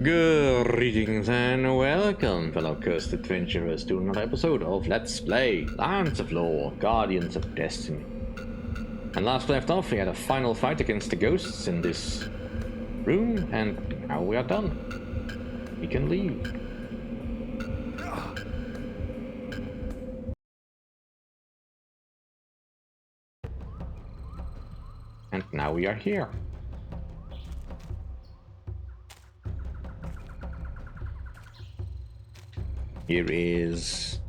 Greetings and welcome, fellow cursed adventurers, to another episode of Let's Play Lands of Lore, Guardians of Destiny. And last we left off, we had a final fight against the ghosts in this room, and now we are done. We can leave. And now we are here. Here is,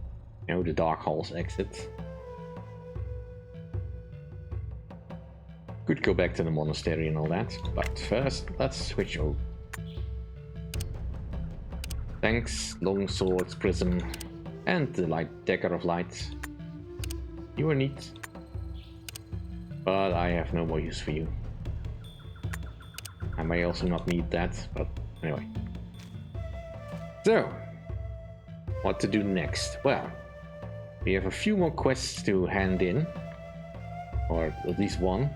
the Dark Hall's exit. Could go back to the monastery and all that, but first, let's switch over. Thanks, long swords, prism, and the light dagger of light. You are neat, but I have no more use for you. I may also not need that, but anyway. So, what to do next? Well, we have a few more quests to hand in, or at least one.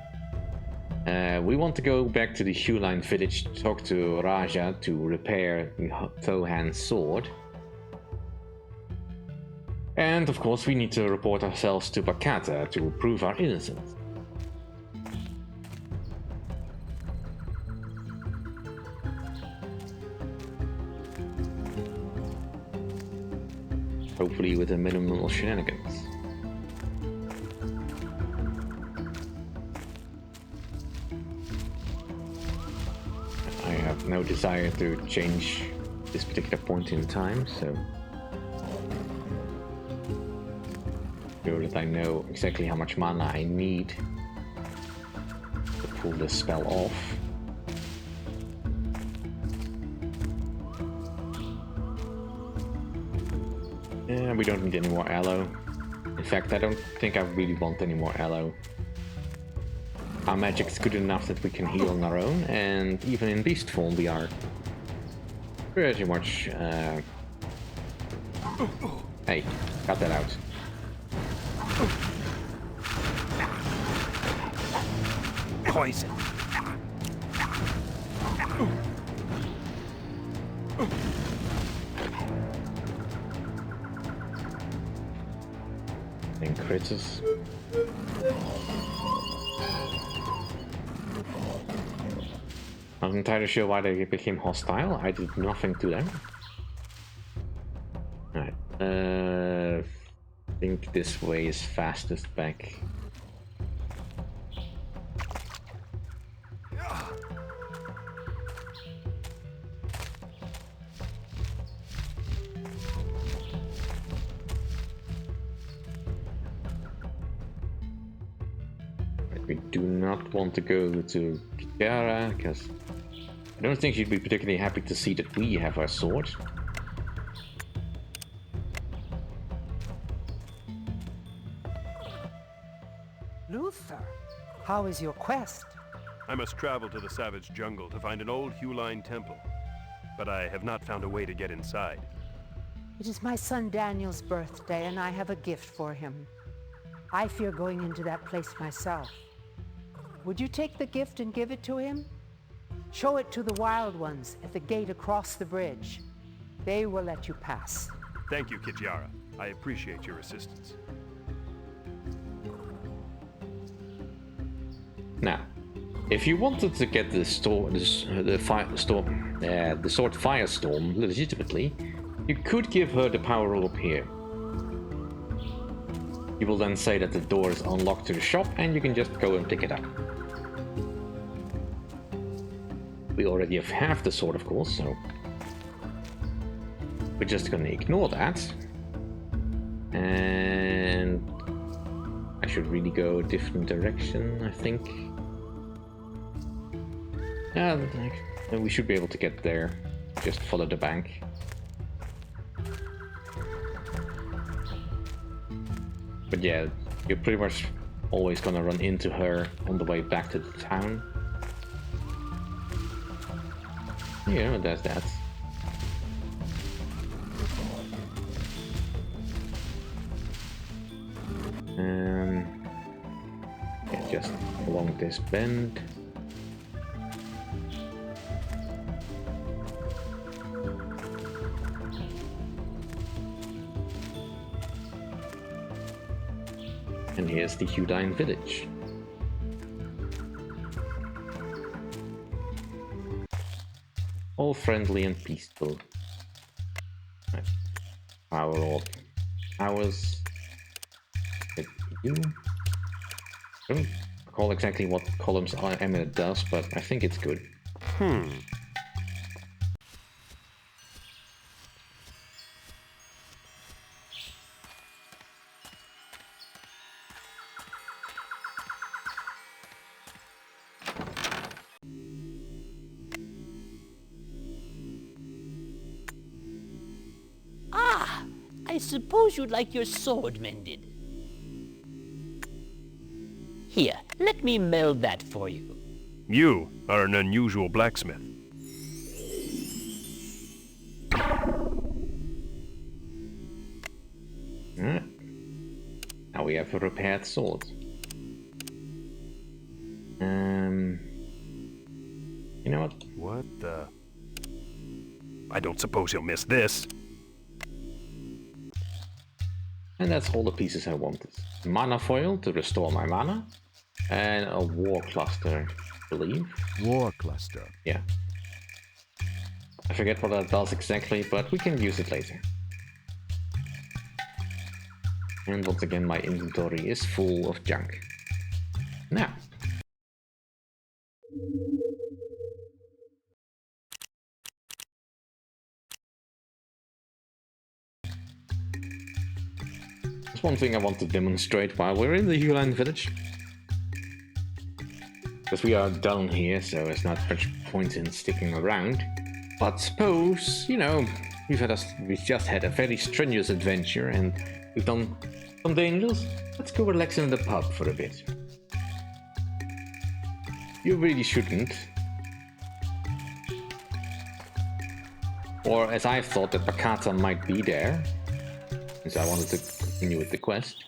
We want to go back to the Huline village to talk to Raja to repair Thohan's sword. And of course we need to report ourselves to Bakata to prove our innocence. Hopefully with a minimum of shenanigans. I have no desire to change this particular point in time, so sure that I know exactly how much mana I need to pull this spell off. Yeah, we don't need any more aloe. In fact, I don't think I really want any more aloe. Our magic's good enough that we can heal on our own, and even in beast form we are pretty much... Hey, cut that out. Poison. And critters. I'm not entirely sure why they became hostile. I did nothing to them. Alright. I think this way is fastest back. We do not want to go to Kiara, because I don't think she'd be particularly happy to see that we have our sword. Luther, how is your quest? I must travel to the savage jungle to find an old Huline temple, but I have not found a way to get inside. It is my son Daniel's birthday, and I have a gift for him. I fear going into that place myself. Would you take the gift and give it to him? Show it to the wild ones at the gate across the bridge. They will let you pass. Thank you, Kiara. I appreciate your assistance. Now, if you wanted to get the sword Firestorm legitimately, you could give her the power orb here. You will then say that the door is unlocked to the shop, and you can just go and pick it up. We already have half the sword, of course, so we're just gonna ignore that. And I should really go a different direction, I think. Yeah, we should be able to get there. Just follow the bank. But yeah, you're pretty much always gonna run into her on the way back to the town. Yeah, there's that. Yeah, just along this bend. And here's the Huline village. All friendly and peaceful. Right. Power all hours. You. I don't recall exactly what columns Eminent does, but I think it's good. I suppose you'd like your sword mended. Here, let me meld that for you. You are an unusual blacksmith. Now we have a repaired sword. You know what? What the... I don't suppose he'll miss this. And that's all the pieces I wanted. Mana foil to restore my mana. And a war cluster, I believe. War cluster. Yeah. I forget what that does exactly, but we can use it later. And once again, my inventory is full of junk. Now. There's one thing I want to demonstrate while we're in the Huline village. Because we are down here, so there's not much point in sticking around. But suppose, you know, we've just had a very strenuous adventure and we've done some dangers. Let's go relax in the pub for a bit. You really shouldn't. Or as I thought that Bakata might be there, since I wanted to continue with the quest.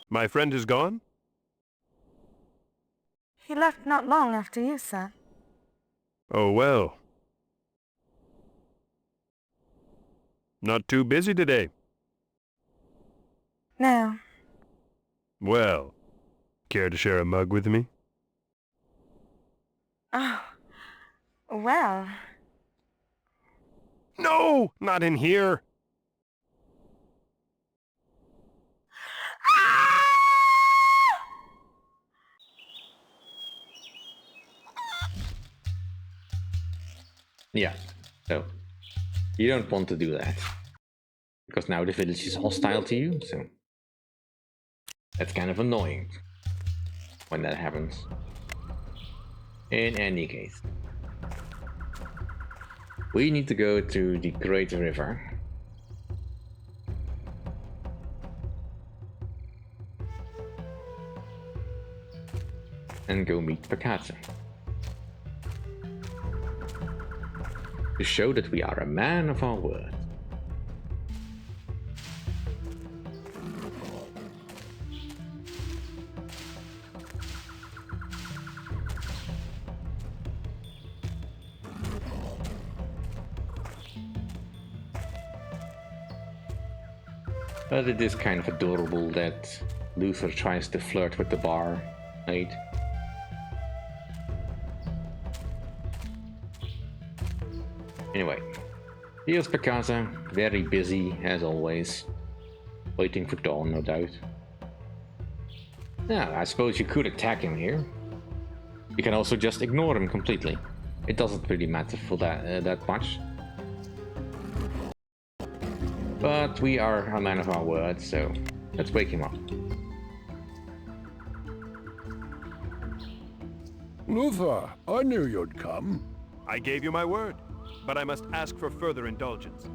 My friend is gone? He left not long after you, sir. Oh well. Not too busy today. No. Well, care to share a mug with me? Oh. Well. No! Not in here! Yeah, so you don't want to do that. Because now the village is hostile to you, so that's kind of annoying when that happens. In any case, we need to go to the Great River. And go meet Bakata. To show that we are a man of our word. But it is kind of adorable that Luther tries to flirt with the bar maid. Anyway, here's Bakata, very busy as always, waiting for dawn, no doubt. Now, I suppose you could attack him here. You can also just ignore him completely. It doesn't really matter for that much. But we are a man of our word, so let's wake him up. Luther, I knew you'd come. I gave you my word, but I must ask for further indulgence.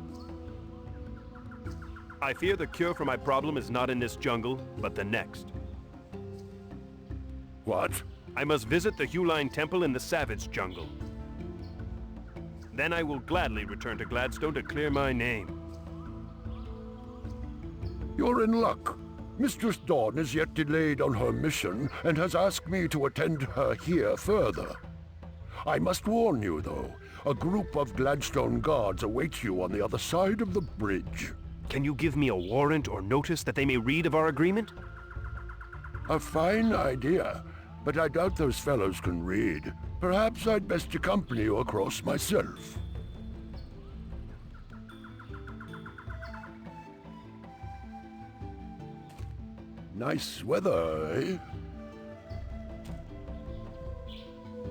I fear the cure for my problem is not in this jungle, but the next. What? I must visit the Huline Temple in the Savage Jungle. Then I will gladly return to Gladstone to clear my name. You're in luck. Mistress Dawn is yet delayed on her mission and has asked me to attend her here further. I must warn you, though, a group of Gladstone guards await you on the other side of the bridge. Can you give me a warrant or notice that they may read of our agreement? A fine idea, but I doubt those fellows can read. Perhaps I'd best accompany you across myself. Nice weather, eh?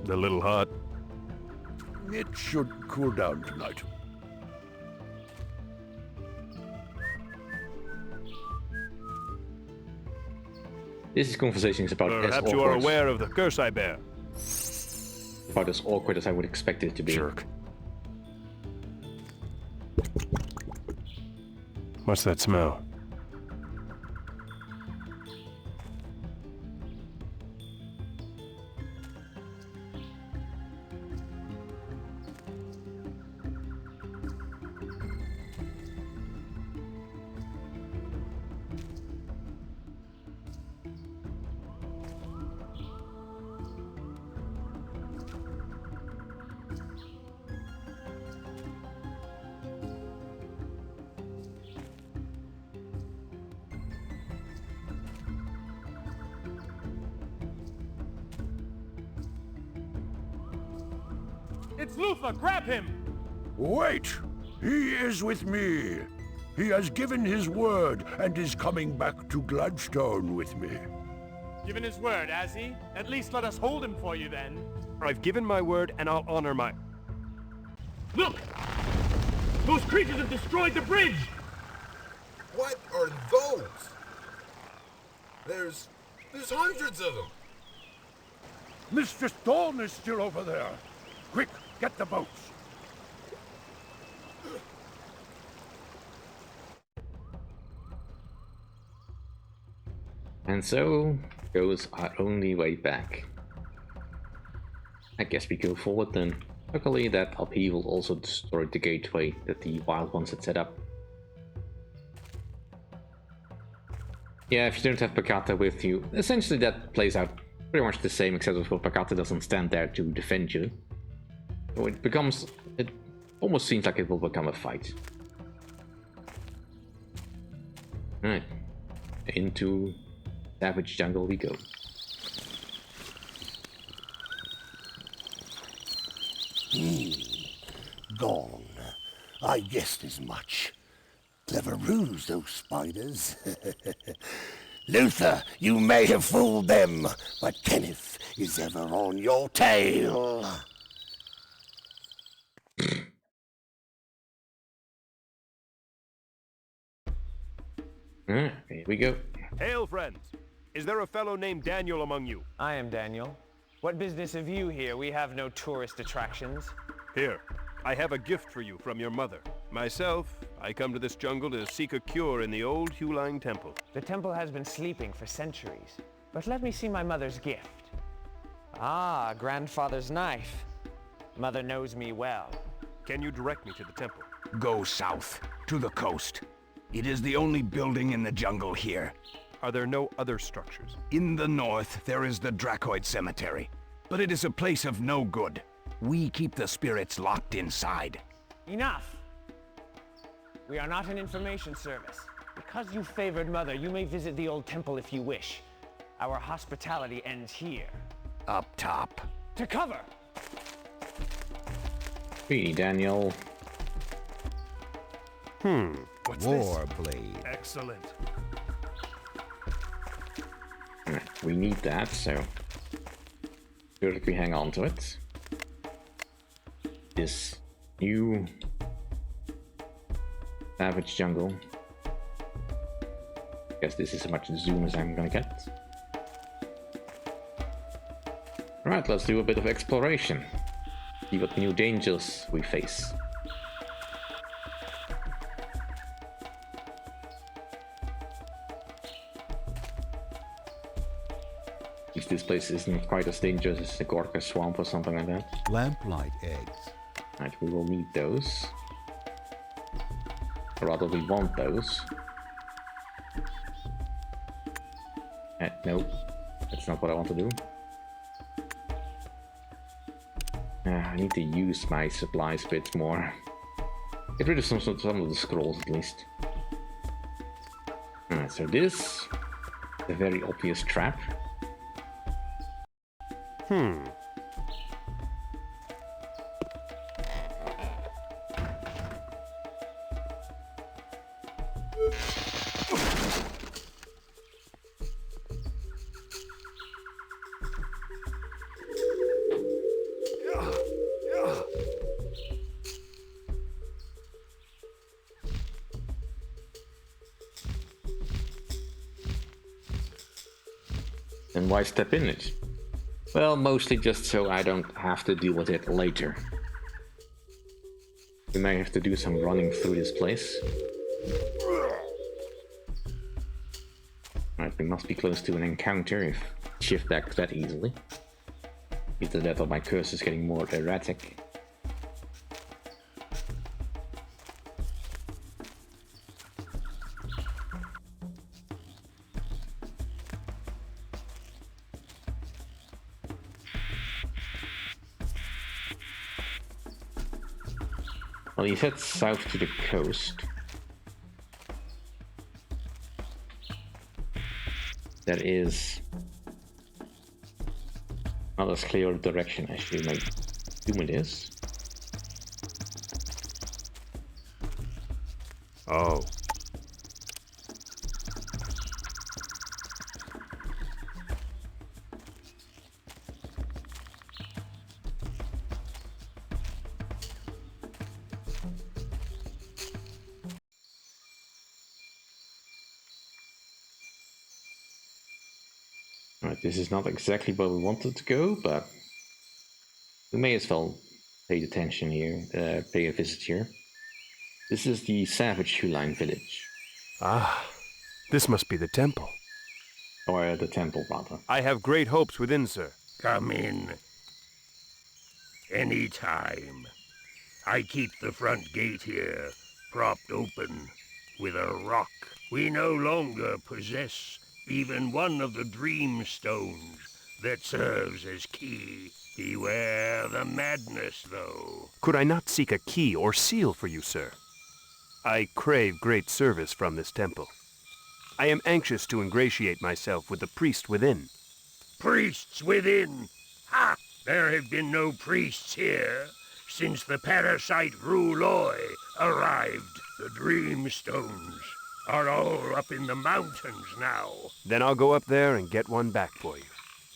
A little hot. It should cool down tonight. This conversation is about as Perhaps you are awkward, aware of the curse I bear. about as awkward as I would expect it to be. Jerk. What's that smell? It's Luther! Grab him! Wait! He is with me. He has given his word and is coming back to Gladstone with me. Given his word, has he? At least let us hold him for you then. I've given my word and I'll honor my... Look! Those creatures have destroyed the bridge! What are those? There's hundreds of them. Mistress Dawn is still over there. Quick, get the boats. And so goes our only way back. I guess we go forward then. Luckily that upheaval also destroyed the gateway that the wild ones had set up. Yeah, if you don't have Pacata with you, essentially that plays out pretty much the same, except for Pacata doesn't stand there to defend you. So it almost seems like it will become a fight. Alright, into Savage Jungle we go. Gone. I guessed as much. Clever ruse, those spiders. Luther, you may have fooled them, but Kenneth is ever on your tail. Alright, here we go. Hail, friends! Is there a fellow named Daniel among you? I am Daniel. What business have you here? We have no tourist attractions. Here, I have a gift for you from your mother. Myself, I come to this jungle to seek a cure in the old Huline temple. The temple has been sleeping for centuries. But let me see my mother's gift. Ah, grandfather's knife. Mother knows me well. Can you direct me to the temple? Go south, to the coast. It is the only building in the jungle here. Are there no other structures? In the north, there is the Dracoid Cemetery. But it is a place of no good. We keep the spirits locked inside. Enough! We are not an information service. Because you favored Mother, you may visit the old temple if you wish. Our hospitality ends here. Up top. To cover! Really, Daniel. What's Warblade. Excellent. Alright, we need that, so sure that we hang on to it. This new Savage Jungle. Guess this is as much zoom as I'm gonna get. Alright, let's do a bit of exploration. See what new dangers we face. At least this place isn't quite as dangerous as the Gorka Swamp or something like that. Lamplight eggs. Right, we will need those. Or rather, we want those. Nope, that's not what I want to do. I need to use my supplies a bit more. Get rid of some of the scrolls at least. Alright, so this a very obvious trap. Then why step in it? Well, mostly just so I don't have to deal with it later. We may have to do some running through this place. Right, we must be close to an encounter if I shift back that easily. Either that or my cursor is getting more erratic. Well, he's head south to the coast. That is not as clear a direction as you may assume it is. Oh. Right, this is not exactly where we wanted to go, but we may as well pay attention here, pay a visit here. This is the Savage Huline village. Ah, this must be the temple. Or the temple, rather. I have great hopes within, sir. Come in. Any time. I keep the front gate here, propped open, with a rock. We no longer possess even one of the dream stones that serves as key. Beware the madness, though. Could I not seek a key or seal for you, sir? I crave great service from this temple. I am anxious to ingratiate myself with the priest within. Priests within? Ha! There have been no priests here since the parasite Ruloi arrived. The dream stones are all up in the mountains now. Then I'll go up there and get one back for you.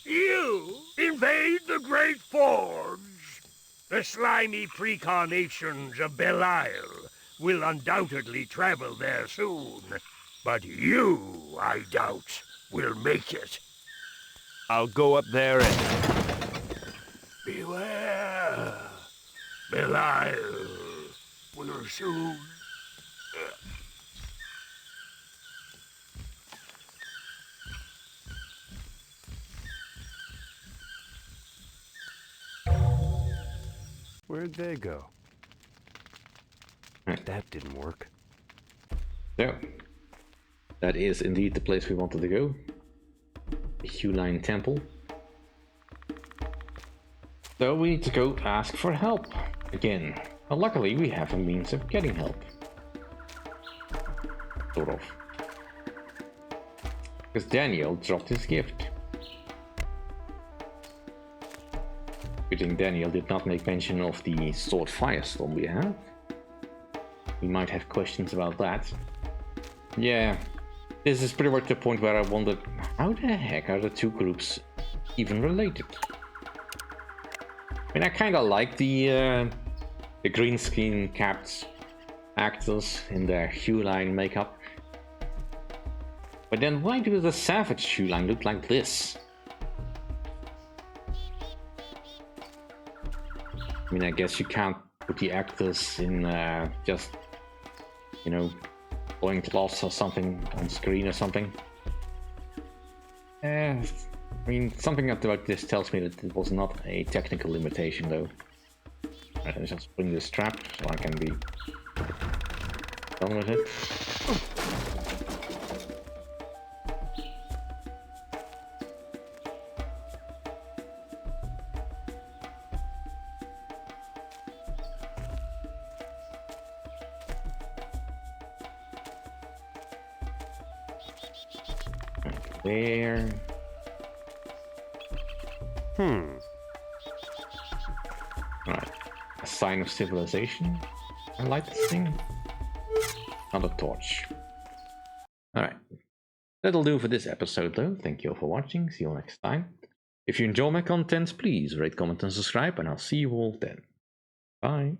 You invade the Great Forge? The slimy precarnations of Belial will undoubtedly travel there soon. But you, I doubt, will make it. I'll go up there and... Beware. Belial will soon... Where'd they go? That didn't work. So, that is indeed the place we wanted to go. The Huline Temple. So we need to go ask for help again. Well, luckily we have a means of getting help. Sort of. Because Daniel dropped his gift. Good thing Daniel did not make mention of the sword firestorm we have. We might have questions about that. Yeah, this is pretty much the point where I wondered, how the heck are the two groups even related? I mean, I kind of like the green screen capped actors in their Huline makeup. But then why do the Savage Huline look like this? I mean, I guess you can't put the actors in just, you know, loincloths or something on screen or something. I mean, something about this tells me that it was not a technical limitation, though. Alright, let's just bring this strap so I can be done with it. There. Alright. A sign of civilization. I light this thing. Not a torch. Alright. That'll do for this episode though. Thank you all for watching. See you all next time. If you enjoy my content, please rate, comment and subscribe, and I'll see you all then. Bye.